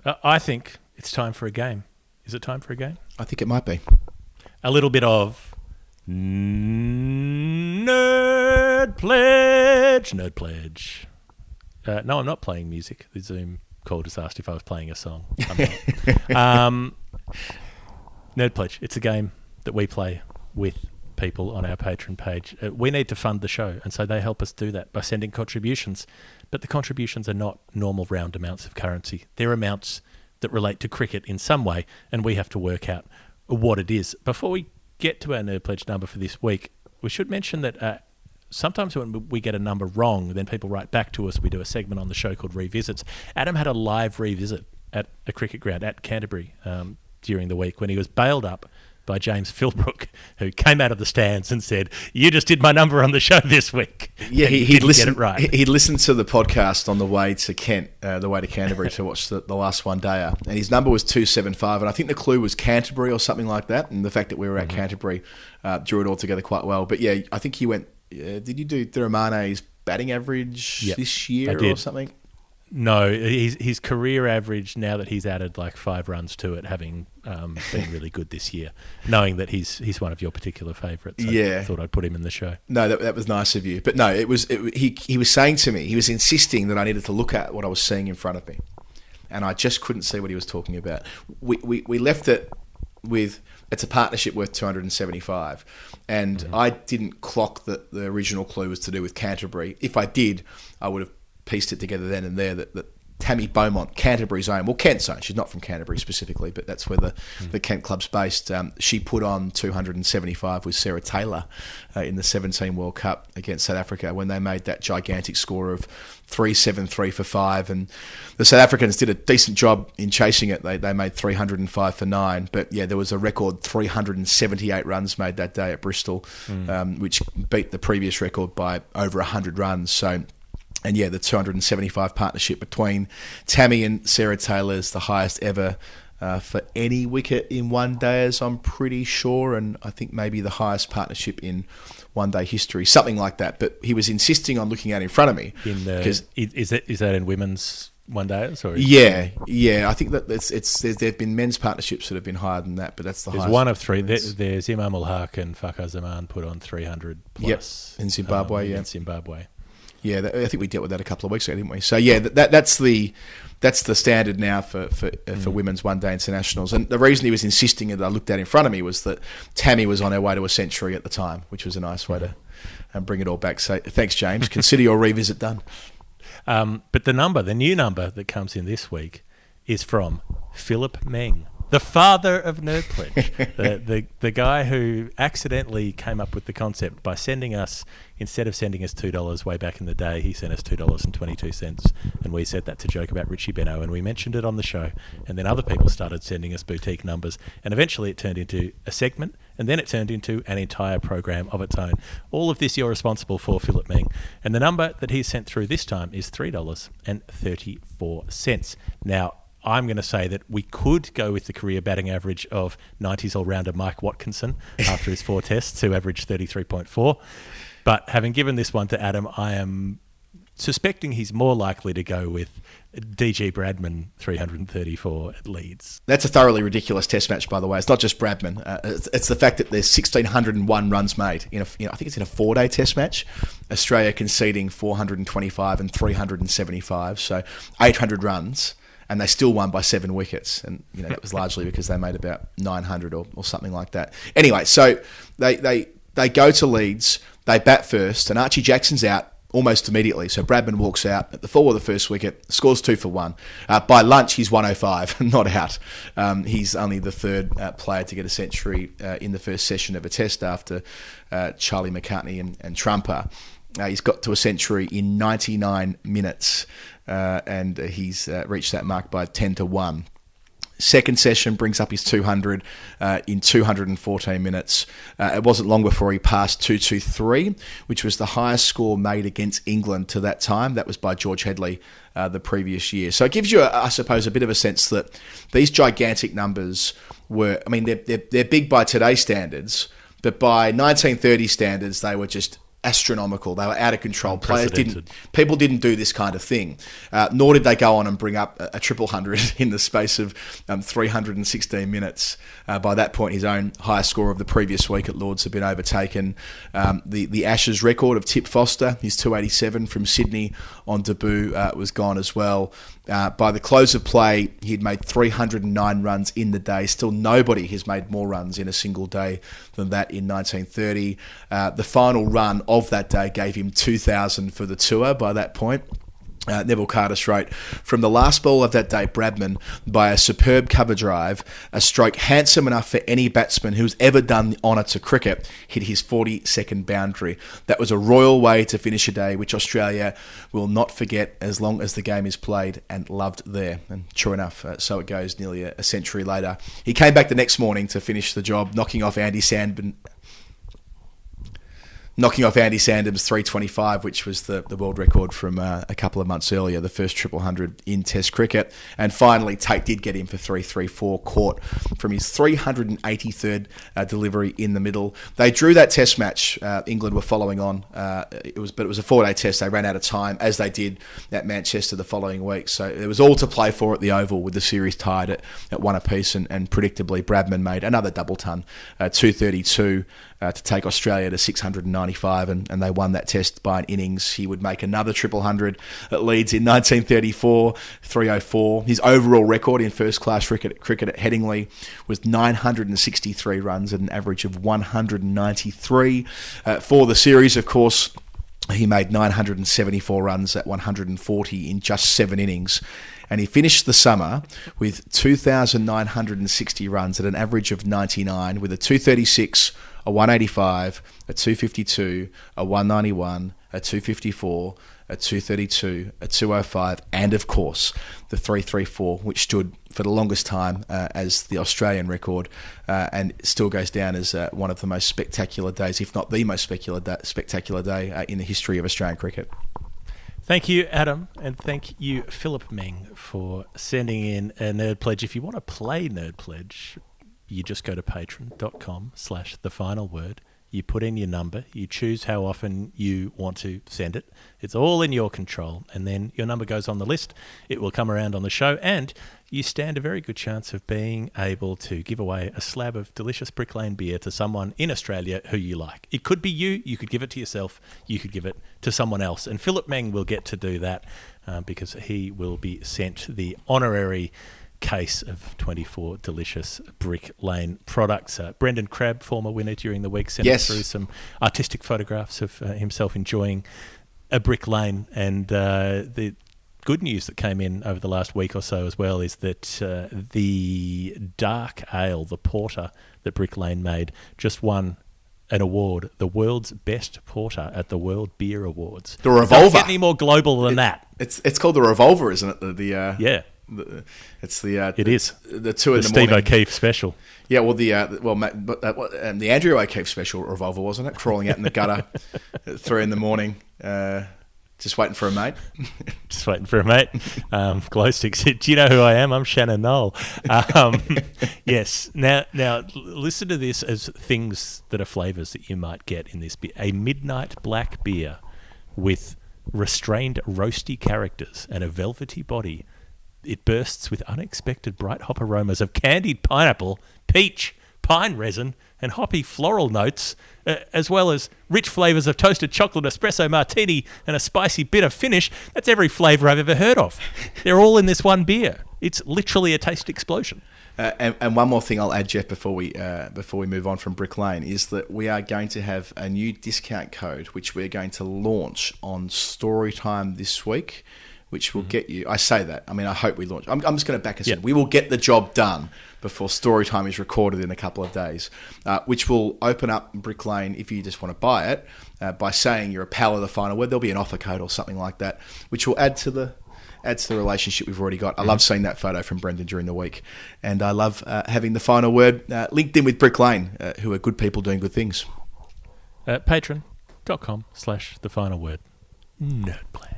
I think it's time for a game. Is it time for a game? I think it might be. A little bit of Nerd Pledge. Nerd Pledge. No, I'm not playing music. The Zoom call just asked if I was playing a song. I'm not. Nerd Pledge. It's a game that we play with people on our Patreon page. We need to fund the show, and so they help us do that by sending contributions. But the contributions are not normal round amounts of currency. They're amounts that relate to cricket in some way, and we have to work out what it is. Before we get to our Nerd Pledge number for this week, we should mention that sometimes when we get a number wrong, then people write back to us. We do a segment on the show called Revisits. Adam had a live revisit at a cricket ground at Canterbury during the week when he was bailed up by James Philbrook, who came out of the stands and said, "You just did my number on the show this week." Yeah, he'd listened. Get it right. He'd listened to the podcast on the way to Canterbury to watch the last one dayer, and his number was 275, and I think the clue was Canterbury or something like that, and the fact that we were at Canterbury drew it all together quite well. But yeah, I think he went. Did you do Thiramane's batting average this year or something? No, his career average, now that he's added like 5 runs to it, having been really good this year, knowing that he's one of your particular favourites. I thought I'd put him in the show. No, that was nice of you. But no, he was saying to me, he was insisting that I needed to look at what I was seeing in front of me. And I just couldn't see what he was talking about. We left it with, it's a partnership worth 275. And I didn't clock that the original clue was to do with Canterbury. If I did, I would have pieced it together then and there that Tammy Beaumont, Canterbury's own, well, Kent's own, she's not from Canterbury specifically, but that's where the Kent club's based. She put on 275 with Sarah Taylor in the 17 World Cup against South Africa when they made that gigantic score of 373 for 5. And the South Africans did a decent job in chasing it. They made 305 for 9. But yeah, there was a record 378 runs made that day at Bristol, which beat the previous record by over 100 runs. So, and yeah, the 275 partnership between Tammy and Sarah Taylor is the highest ever for any wicket in one day, as I'm pretty sure, and I think maybe the highest partnership in one day history, something like that. But he was insisting on looking at it in front of me. Is that in women's one days? Or yeah. I think that there've been men's partnerships that have been higher than that, but that's the highest. There's one of 3. There's Imam ul Haq and Fakhar Zaman put on 300 plus. In Zimbabwe, In Zimbabwe. Yeah, I think we dealt with that a couple of weeks ago, didn't we? So yeah, that's the standard now for women's one day internationals. And the reason he was insisting that I looked at in front of me was that Tammy was on her way to a century at the time, which was a nice way to bring it all back. So thanks, James. Consider your revisit done. But the new number that comes in this week is from Philip Meng, the father of Nerd Pledge, the guy who accidentally came up with the concept by instead of sending us $2 way back in the day, he sent us $2.22, and we said that's a joke about Richie Benaud, and we mentioned it on the show, and then other people started sending us boutique numbers, and eventually it turned into a segment, and then it turned into an entire program of its own. All of this you're responsible for, Philip Meng, and the number that he sent through this time is $3.34. Now, I'm going to say that we could go with the career batting average of 90s all-rounder Mike Watkinson after his 4 tests, who averaged 33.4. But having given this one to Adam, I am suspecting he's more likely to go with DG Bradman 334 at Leeds. That's a thoroughly ridiculous test match, by the way. It's not just Bradman. It's the fact that there's 1,601 runs made I think it's in a 4-day test match. Australia conceding 425 and 375, so 800 runs. And they still won by 7 wickets. And, that was largely because they made about 900 or something like that. Anyway, so they go to Leeds, they bat first, and Archie Jackson's out almost immediately. So Bradman walks out at the fall of the first wicket, scores 2 for 1. By lunch, he's 105, not out. He's only the 3rd player to get a century in the first session of a test after Charlie McCartney and Trumper. He's got to a century in 99 minutes, and he's reached that mark by 10 to 1. Second session brings up his 200 in 214 minutes. It wasn't long before he passed 223, which was the highest score made against England to that time. That was by George Headley the previous year. So it gives you, I suppose, a bit of a sense that these gigantic numbers were, they're big by today's standards, but by 1930 standards, they were just astronomical. They were out of control. Unprecedented. People didn't do this kind of thing, nor did they go on and bring up a triple hundred in the space of 316 minutes. By that point, his own highest score of the previous week at Lords had been overtaken. The Ashes record of Tip Foster, his 287 from Sydney on debut, was gone as well. By the close of play, he'd made 309 runs in the day. Still nobody has made more runs in a single day than that in 1930. The final run of that day gave him 2,000 for the tour by that point. Neville Cardus wrote, from the last ball of that day, Bradman, by a superb cover drive, a stroke handsome enough for any batsman who's ever done the honour to cricket, hit his 42nd boundary. That was a royal way to finish a day which Australia will not forget as long as the game is played and loved there. And true enough, so it goes nearly a century later. He came back the next morning to finish the job, knocking off Andy Sandham's 325, which was the world record from a couple of months earlier, the first triple hundred in Test cricket. And finally, Tate did get him for 334, caught from his 383rd delivery in the middle. They drew that Test match. England were following on. It was a 4-day Test. They ran out of time, as they did at Manchester the following week. So it was all to play for at the Oval, with the series tied at one apiece. And predictably, Bradman made another double ton, 232. To take Australia to 695, and they won that Test by an innings. He would make another triple hundred at Leeds in 1934, 304. His overall record in first-class cricket at Headingley was 963 runs at an average of 193. For the series, of course, he made 974 runs at 140 in just 7 innings. And he finished the summer with 2,960 runs at an average of 99, with a 236, a 185, a 252, a 191, a 254, a 232, a 205, and of course the 334, which stood for the longest time as the Australian record, and still goes down as one of the most spectacular days, if not the most spectacular day in the history of Australian cricket. Thank you, Adam, and thank you, Philip Meng, for sending in a Nerd Pledge. If you want to play Nerd Pledge, you just go to patreon.com/thefinalword. You put in your number, you choose how often you want to send it. It's all in your control, and then your number goes on the list. It will come around on the show, and you stand a very good chance of being able to give away a slab of delicious Brick Lane beer to someone in Australia who you like. It could be you could give it to yourself, you could give it to someone else, and Philip Meng will get to do that because he will be sent the honorary case of 24 delicious Brick Lane products. Brendan Crabb, former winner during the week, sent us through some artistic photographs of himself enjoying a Brick Lane. And the good news that came in over the last week or so as well is that the dark ale, the porter that Brick Lane made, just won an award, the world's best porter at the World Beer Awards. The Revolver. Doesn't get any more global than that. It's called the Revolver, isn't it? Yeah. It's the it is the 2 in the Steve morning. O'Keefe special. Yeah, well, the Andrew O'Keefe special Revolver, wasn't it? Crawling out in the gutter at 3 in the morning, just waiting for a mate. Just waiting for a mate. Glow sticks. Do you know who I am? I'm Shannon Knoll. Yes. Now, listen to this as things that are flavours that you might get in this beer. A midnight black beer with restrained roasty characters and a velvety body. It bursts with unexpected bright hop aromas of candied pineapple, peach, pine resin, and hoppy floral notes, as well as rich flavours of toasted chocolate, espresso martini, and a spicy bitter finish. That's every flavour I've ever heard of. They're all in this one beer. It's literally a taste explosion. And one more thing I'll add, Jeff, before we move on from Brick Lane, is that we are going to have a new discount code which we're going to launch on Storytime this week, which will get you... I say that. I mean, I hope we launch. I'm just going to back us in. We will get the job done before Storytime is recorded in a couple of days, which will open up Brick Lane, if you just want to buy it, by saying you're a pal of the final word. There'll be an offer code or something like that, which will add to the relationship we've already got. I love seeing that photo from Brendan during the week, and I love having the final word linked in with Brick Lane, who are good people doing good things. Patreon.com/thefinalword. Nerd Plan.